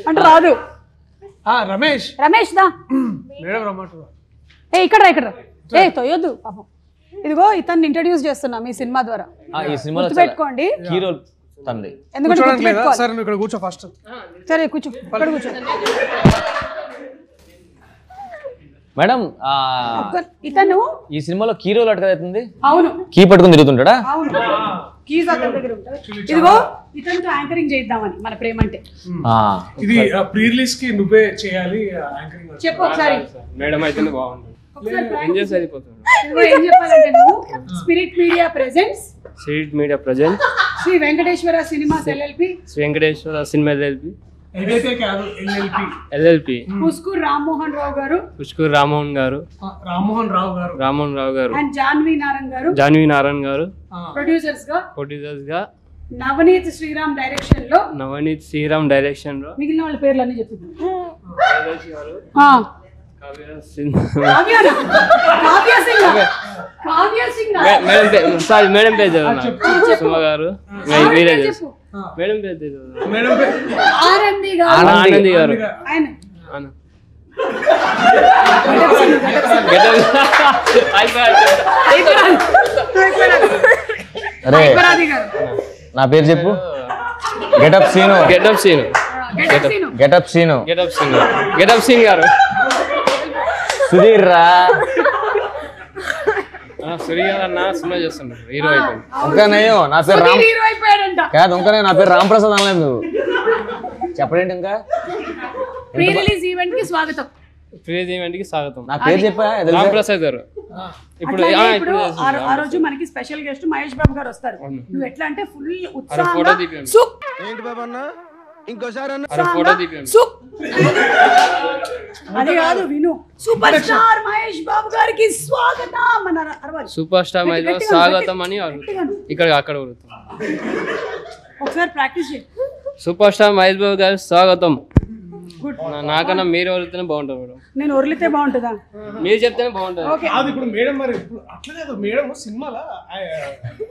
Speaker 2: అంటే రాదు.
Speaker 6: రమేష్
Speaker 2: దా
Speaker 6: మేడం రమ్మంటారు.
Speaker 2: ఇక్కడ తొయ్యొద్దు పాపం. ఇదిగో ఇతన్ని ఇంట్రడ్యూస్ చేస్తున్నా మీ సినిమా ద్వారా.
Speaker 3: ఈ సినిమాలో
Speaker 2: పెట్టుకోండి
Speaker 3: హీరో తంది.
Speaker 2: ఎందుకంటే
Speaker 6: సరే నువ్వు ఇక్కడ కూర్చో ఫస్ట్.
Speaker 2: సరే కూర్చో, ఇక్కడ కూర్చో.
Speaker 3: మేడం
Speaker 2: ఇతను
Speaker 3: ఈ సినిమాలో కీ రోల్ అడగవుతుంది.
Speaker 2: అవును,
Speaker 3: కీ పట్టుకుని తిరుగుతుంటాడా?
Speaker 2: అవును, కీస్ అతని దగ్గర ఉంటాయి. ఇదిగో ఇతనితో యాంకరింగ్ చేద్దామని మన ప్రేమ అంటే.
Speaker 6: ఇది ప్రీ రిలీజ్ కి నువ్వే చేయాలి యాంకరింగ్.
Speaker 2: చెప్పు ఒకసారి.
Speaker 12: మేడం అయితే బాగుంది.
Speaker 2: ఏం చెప్పాలంటే నువ్వు Spirit Media presents Shri Venkateswara Cinemas LLP
Speaker 12: LLP
Speaker 2: Pushkur Rammohan గారు
Speaker 12: రామ్మోహన్ రావు గారు
Speaker 2: అండ్ జాన్వీ నారాయణ్ గారు ప్రొడ్యూసర్స్ గా నవనీత్ శ్రీరామ్ డైరెక్షన్ లో మిగిలిన వాళ్ళ పేర్లు అన్ని చెప్పి
Speaker 12: మేడం పేరు సుమ గారు, మేడం పేరు ఆనంది గారు,
Speaker 3: నా పేరు చెప్పు. గెటప్ సీను
Speaker 12: గారు,
Speaker 3: సుధీర్ రా.
Speaker 12: సినిమా చేస్తున్నారు, హీరో అయిపోయింది.
Speaker 3: నా పేరు కాదు, ఇంకా నా పేరు రామ్ ప్రసాద్ అనలేదు నువ్వు. చెప్పడేంటి ఇంకా?
Speaker 2: ప్రీ రిలీజ్ ఈవెంట్ కి స్వాగతం.
Speaker 3: నా పేరు చెప్పా,
Speaker 12: రామ్ ప్రసాద్ గారు.
Speaker 2: ఇప్పుడు ఆ రోజు మనకి స్పెషల్ గెస్ట్ మహేష్ బాబు గారు వస్తారు. నువ్వు ఎట్లా అంటే ఫుల్ ఉత్సాహంగా అది కాదు విను, సూపర్ స్టార్ మహేష్ బాబు గారికి స్వాగతం అన్నారు.
Speaker 12: సూపర్ స్టార్ మహేష్ బాబు స్వాగతం అని ఇక్కడ అక్కడ
Speaker 2: ఒకసారి ప్రాక్టీస్ చేయి.
Speaker 12: సూపర్ స్టార్ మహేష్ బాబు గారి స్వాగతం. నాకన్నా మీరు వదిలితేనే బాగుంటుంది మేడం.
Speaker 2: నేను వదిలితే బాగుంటుందా?
Speaker 12: మీరు చెప్తేనే బాగుంటుంది.
Speaker 6: ఇప్పుడు మేడం మరి అట్లా లేదు, మేడం సినిమాలో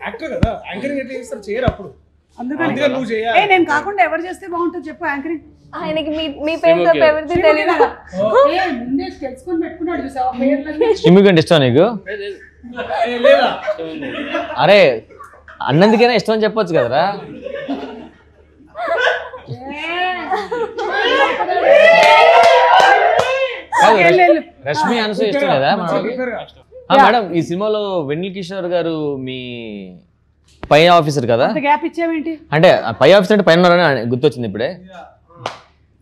Speaker 6: యాక్టర్ కదా, యాంకరింగ్ ఎట్లా చేస్తారు చేయరు అప్పుడు. అందుకని నువ్వు చేయాలి.
Speaker 2: నేను కాకుండా ఎవరు చేస్తే బాగుంటుంది చెప్పు యాంకరింగ్.
Speaker 7: ఆయనకి మీ పేరు తప్ప ఎవరిది తెలియదు.
Speaker 2: ముందే తెలుసుకొని పెట్టుకున్నాడు చూసావా పేర్లన్నీ.
Speaker 3: ఎందుకంటే ఇష్టం నీకు? అరే అన్నందుకైనా ఇష్టం అని చెప్పొచ్చు కదరా. రష్మి అనసూయ ఇష్టం లేదా మేడం? ఈ సినిమాలో వెన్నెల కిషోర్ గారు మీ పై ఆఫీసర్ కదా? అంటే పై ఆఫీసర్ అంటే పైన గుర్తొచ్చింది ఇప్పుడే.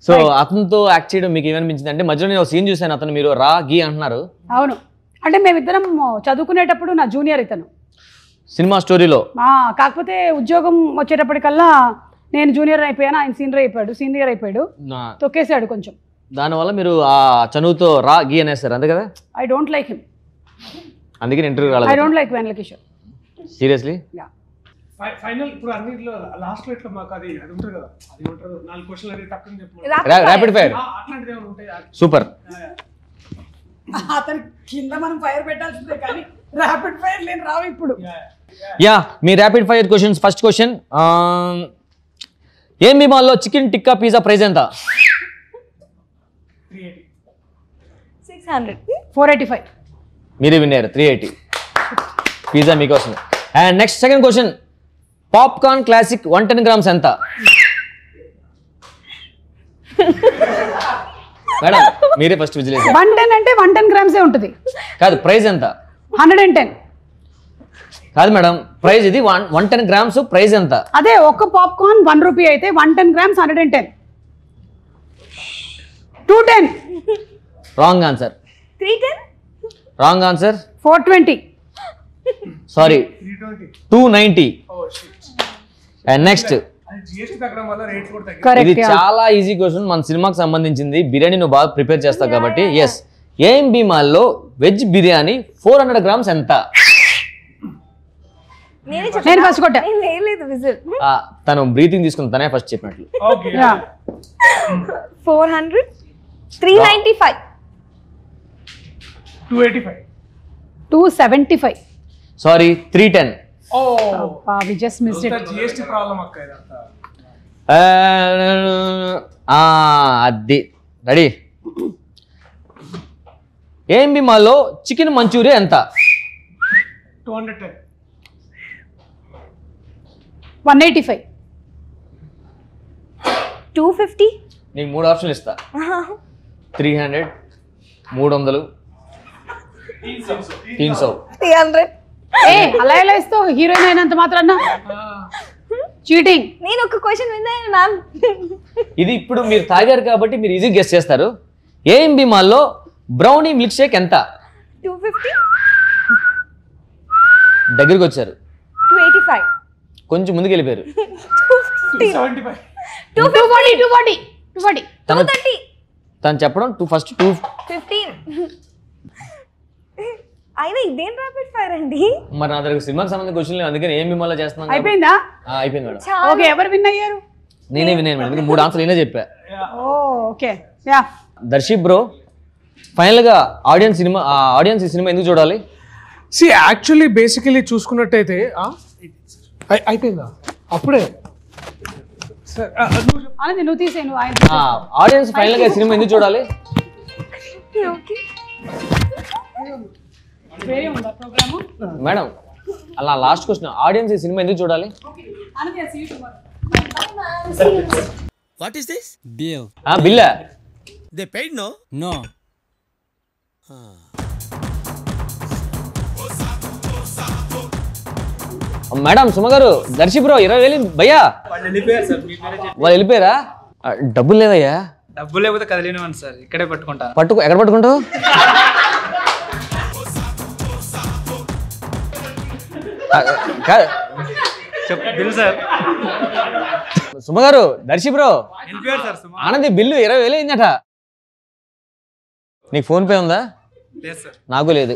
Speaker 3: సో అతనితో యాక్ట్ చేయడం మీకు ఏమనిపించింది? అంటే మధ్యలో నేను సీన్ చూసాను, అతను మీరు రా గీ అంటున్నారు.
Speaker 2: అవును, అంటే మేమిద్దరం చదువుకునేటప్పుడు నా జూనియర్ ఇతను
Speaker 3: సినిమా స్టోరీలో.
Speaker 2: కాకపోతే ఉద్యోగం వచ్చేటప్పటికల్లా నేను జూనియర్ అయిపోయాను, ఆయన సీనియర్ అయిపోయాడు, తొక్కేసాడు కొంచెం.
Speaker 3: దానివల్ల మీరు ఆ చనువుతో రా గీ అనేస్తారు అంతే కదా?
Speaker 2: ఐ డోంట్ లైక్ హిమ్,
Speaker 3: అందుకని ఇంటర్వ్యూ రాలేదు.
Speaker 2: I don't like Vennela Kishore
Speaker 3: seriously.
Speaker 6: Final ఇప్పుడు అన్నిట్లో లాస్ట్ లో ఇట్లా మాకు అది ఉంటుంది కదా, అది ఉంటారు 4 క్వశ్చన్లు అది టక్కుని చెప్పు.
Speaker 3: ర్యాపిడ్ ఫైర్
Speaker 6: అట్లాంటిది ఏమైనా ఉంటాయి?
Speaker 3: సూపర్.
Speaker 2: అతను కింద మనం ఫైర్ పెట్టాల్సిందే కానీ ర్యాపిడ్ ఫైర్ లేని రావు ఇప్పుడు.
Speaker 3: యా, మీ rapid fire questions. First question, ఏం మాల్లో చికెన్ టిక్కా పిజ్జా ప్రైస్ ఎంత?
Speaker 7: 600.
Speaker 2: 485.
Speaker 3: మీరే విన్నారు, 380. పిజ్జా మీకోసం. And next second question, popcorn classic 110 grams ఎంత? మేడం మీరే ఫస్ట్ విజిలేజ్.
Speaker 2: 110 అంటే 110 grams ఉంటుంది
Speaker 3: కాదు, ప్రైస్ ఎంత?
Speaker 2: 110.
Speaker 3: కాదు మేడం, ప్రైస్ ఇది 110 grams, ప్రైస్ ఎంత?
Speaker 2: అదే ఒక్క పాప్కార్న్ 1 రూపీ అయితే 110 grams 110. 210.
Speaker 3: Wrong answer.
Speaker 7: 310.
Speaker 3: Wrong answer.
Speaker 2: 420.
Speaker 3: Sorry, 290. And next, ఇది చాలా ఈజీ క్వశ్చన్, మన సినిమాకి సంబంధించింది. బిర్యానీ నువ్వు బాగా ప్రిపేర్ చేస్తావు కాబట్టి. ఎస్, ఏఎంబి మాల్లో వెజ్ బిర్యానీ 400 grams ఎంత?
Speaker 2: నేను ఫస్ట్ కొట్టా.
Speaker 3: తను బ్రీతింగ్ తీసుకుని తనే ఫస్ట్ చెప్పినట్లు.
Speaker 7: 400. 395.
Speaker 6: 285.
Speaker 2: 275.
Speaker 3: Sorry, 310.
Speaker 2: we just missed it.
Speaker 6: GST problem అక్క ఇదంతా.
Speaker 3: అది రెడీ. ఏఎంబి మాల్లో చికెన్ మంచూరియా ఎంత?
Speaker 6: 210.
Speaker 2: 185.
Speaker 7: 250.
Speaker 3: నీకు 3 ఆప్షన్లు ఇస్తా. 300, 300, 300.
Speaker 7: 300.
Speaker 2: అలా ఎలా ఇస్తావు? హీరోయిన్ అయినంత మాత్రాన చీటింగ్.
Speaker 7: నేను ఒక క్వశ్చన్ విన్నాను మ్యామ్.
Speaker 3: ఇది ఇప్పుడు మీరు తాగారు కాబట్టి మీరు ఈజీ గెస్ చేస్తారు. ఏఎంబి మాల్లో బ్రౌనీ మిల్క్ షేక్ ఎంత?
Speaker 7: 250.
Speaker 3: దగ్గరికి వచ్చారు,
Speaker 7: 285.
Speaker 3: కొంచెం ముందుకు వెళ్ళిపోయారు.
Speaker 6: 275.
Speaker 2: 240.
Speaker 7: 230.
Speaker 3: తను చెప్పడం ఫస్ట్
Speaker 7: 15. అయినా ఇదేం ర్యాపిడ్ ఫైర్ అండి?
Speaker 3: మరి నా దగ్గర సినిమాకి సంబంధించిన క్వశ్చన్ అందుకని ఏఎంబి మాల్లో చేస్తున్నాను.
Speaker 2: అయిపోయిందా?
Speaker 3: అయిపోయింది మేడం.
Speaker 2: ఓకే, ఎవరు విన్ అయ్యారు?
Speaker 3: నేనే విన్నాను మేడం, అందుకే 3 ఆన్సర్లు నేనే చెప్పా.
Speaker 2: Okay yeah.
Speaker 3: దర్శిప్ బ్రో, ఫైనల్ గా ఆడియన్స్ ఈ సినిమా ఎందుకు చూడాలి?
Speaker 6: యాక్చువల్లీ బేసికలీ చూసుకున్నట్టయితే అయిపోయిందా అప్పుడే?
Speaker 2: అనేది నువ్వు తీసేను.
Speaker 3: ఆడియన్స్ ఫైనల్ గా ఈ సినిమా ఎందుకు చూడాలి? మేడం అలా లాస్ట్ క్వశ్చన్, ఆడియన్స్ ఈ సినిమా ఎందుకు చూడాలి?
Speaker 13: What is this?
Speaker 3: Bill. Bill.
Speaker 13: They paid, no?
Speaker 14: No.
Speaker 3: Madam Suma గారు, దర్శి బ్రో 20,000 భయ్యా. వాళ్ళు వెళ్ళిపోయారా? డబ్బులు లేదయ్యా.
Speaker 14: డబ్బులు లేకపోతే కదిలేనివ్వండి సార్, ఇక్కడే పట్టుకుంటా.
Speaker 3: ఎక్కడ పట్టుకుంటావు?
Speaker 14: Bill sir.
Speaker 3: సుమ గారు, Darshi bro
Speaker 14: sir,
Speaker 3: Anandi bill 20,000 అయిందట. నీకు ఫోన్ పే ఉందా?
Speaker 14: లేదు సార్.
Speaker 3: నాకు లేదు.